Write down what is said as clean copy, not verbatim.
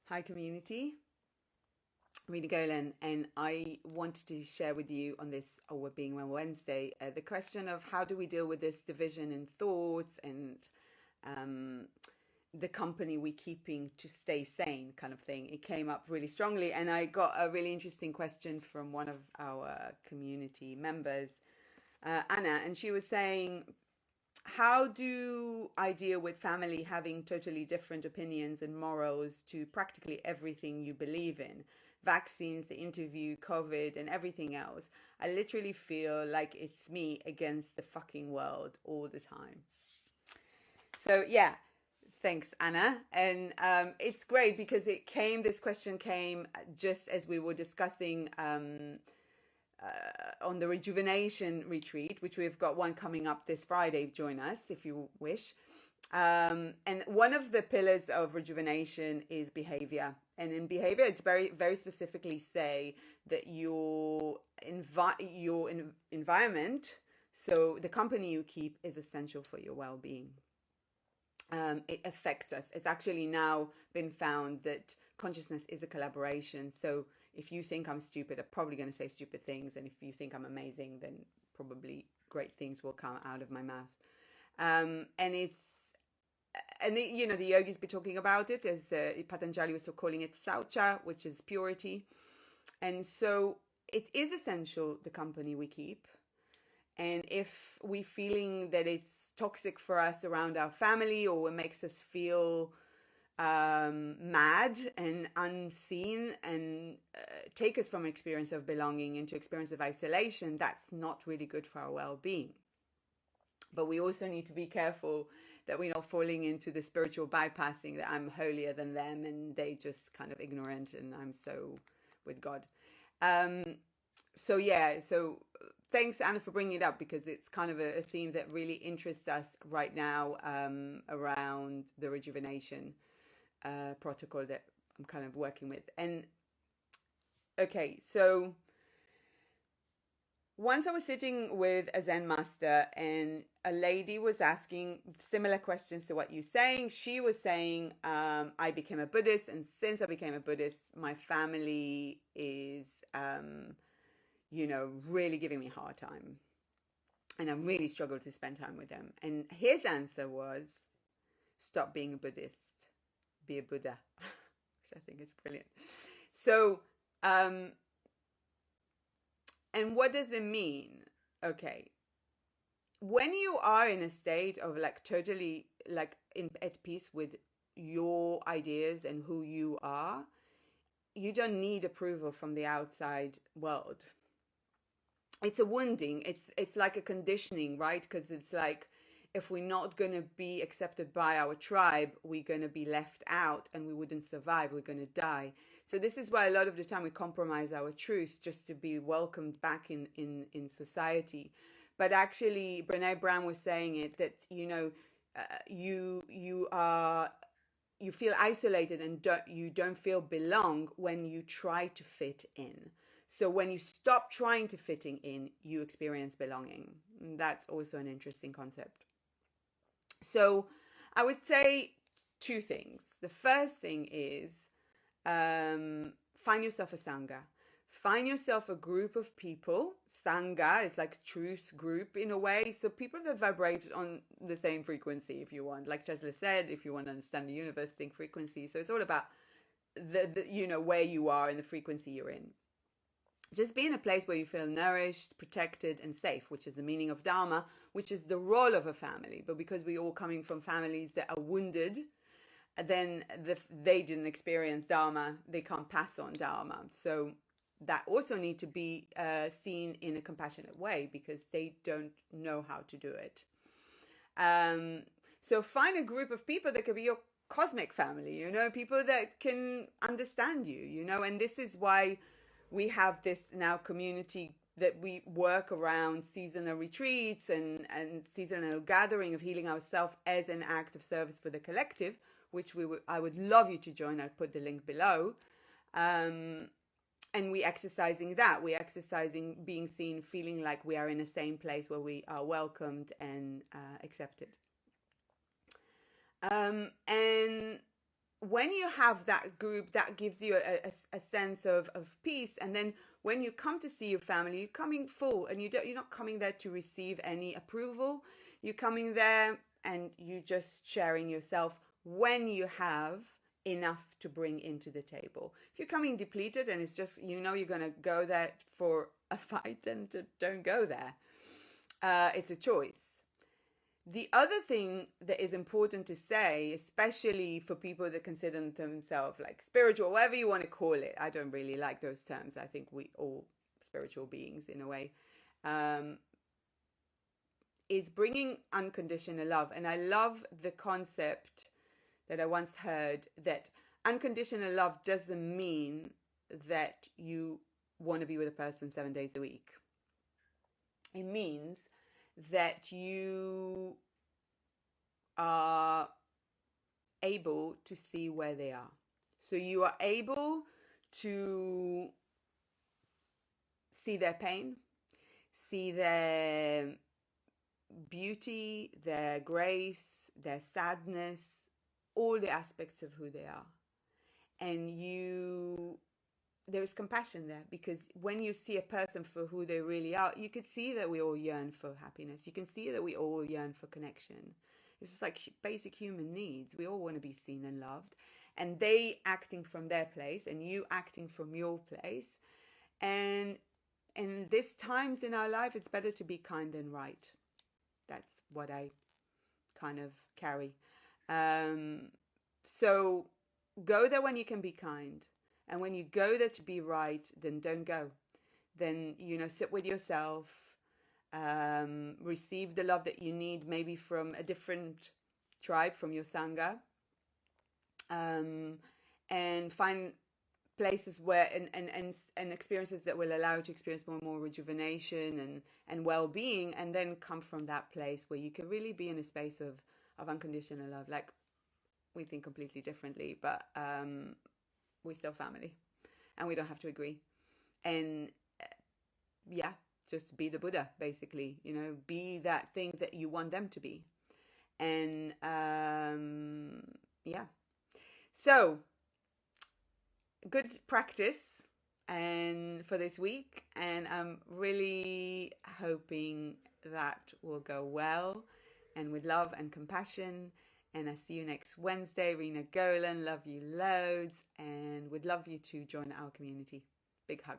Hi, community. Rita Golan, and I wanted to share with you on this Our Being Well Wednesday the question of how do we deal with this division in thoughts and um, the company we keeping to stay sane kind of thing. It came up really strongly, and I got a really interesting question from one of our community members, Anna, and she was saying, how do I deal with family having totally different opinions and morals to practically everything you believe in? Vaccines, the interview, COVID, and everything else. I literally feel like it's me against the fucking world all the time. So, yeah, thanks, Anna. And it's great because this question came just as we were discussing on the rejuvenation retreat, which we've got one coming up this Friday. Join us if you wish. And one of the pillars of rejuvenation is behavior. And in behavior, it's very specifically say that your environment, so the company you keep, is essential for your well-being. It affects us. It's actually now been found that consciousness is a collaboration. So if you think I'm stupid, I'm probably going to say stupid things. And if you think I'm amazing, then probably great things will come out of my mouth. The yogis be talking about it as Patanjali was calling it saucha, which is purity. And so it is essential, the company we keep. And if we're feeling that it's toxic for us around our family, or it makes us feel mad and unseen and take us from an experience of belonging into experience of isolation, that's not really good for our well-being. But we also need to be careful that we're not falling into the spiritual bypassing, that I'm holier than them and they just kind of ignorant and I'm so with God. So thanks, Anna, for bringing it up, because it's kind of a theme that really interests us right now around the rejuvenation protocol that I'm kind of working with. And okay, so once I was sitting with a Zen master and a lady was asking similar questions to what you're saying. She was saying, I became a Buddhist, and since I became a Buddhist, my family is, really giving me a hard time. And I really struggle to spend time with them. And his answer was, stop being a Buddhist, be a Buddha, which I think is brilliant. So, and what does it mean? Okay. When you are in a state of totally at peace with your ideas and who you are, you don't need approval from the outside world. It's a wounding. It's like a conditioning, right? Because it's like, if we're not going to be accepted by our tribe, we're going to be left out and we wouldn't survive. We're going to die. So this is why a lot of the time we compromise our truth just to be welcomed back in society. But actually, Brene Brown was saying it, that, you feel isolated and you don't feel belong when you try to fit in. So when you stop trying to fitting in, you experience belonging. And that's also an interesting concept. So I would say two things. The first thing is find yourself a Sangha. Find yourself a group of people. Sangha is like truth group in a way. So people that vibrate on the same frequency, if you want. Like Tesla said, if you want to understand the universe, think frequency. So it's all about the where you are and the frequency you're in. Just be in a place where you feel nourished, protected, and safe, which is the meaning of Dharma, which is the role of a family. But because we're all coming from families that are wounded, then they didn't experience Dharma, they can't pass on Dharma. So that also need to be seen in a compassionate way, because they don't know how to do it. So find a group of people that could be your cosmic family, people that can understand you, and this is why we have this now community that we work around seasonal retreats and seasonal gathering of healing ourselves as an act of service for the collective, which I would love you to join. I'll put the link below. And we exercising that. We're exercising being seen, feeling like we are in the same place where we are welcomed and accepted. And when you have that group, that gives you a sense of peace. And then when you come to see your family, you're coming full, and you're not coming there to receive any approval. You're coming there and you just sharing yourself when you have enough to bring into the table. If you're coming depleted and it's just, you're going to go there for a fight, then don't go there. It's a choice. The other thing that is important to say, especially for people that consider themselves like spiritual, whatever you want to call it, I don't really like those terms. I think we all spiritual beings in a way, is bringing unconditional love. And I love the concept that I once heard, that unconditional love doesn't mean that you want to be with a person 7 days a week. It means that you are able to see where they are. So you are able to see their pain, see their beauty, their grace, their sadness, all the aspects of who they are. And there is compassion there, because when you see a person for who they really are, you could see that we all yearn for happiness. You can see that we all yearn for connection. It's just like basic human needs. We all want to be seen and loved. And they acting from their place and you acting from your place. And in these times in our life, it's better to be kind than right. That's what I kind of carry. So go there when you can be kind. And when you go there to be right, then don't go. Then, sit with yourself, receive the love that you need, maybe from a different tribe, from your Sangha, and find places where, and experiences that will allow you to experience more rejuvenation and well-being, and then come from that place where you can really be in a space of unconditional love. Like, we think completely differently, but we're still family, and we don't have to agree. And just be the Buddha, basically. Be that thing that you want them to be. And so good practice and for this week, and I'm really hoping that will go well, and with love and compassion. And I see you next Wednesday. Rena Golan, love you loads, and would love you to join our community. Big hug.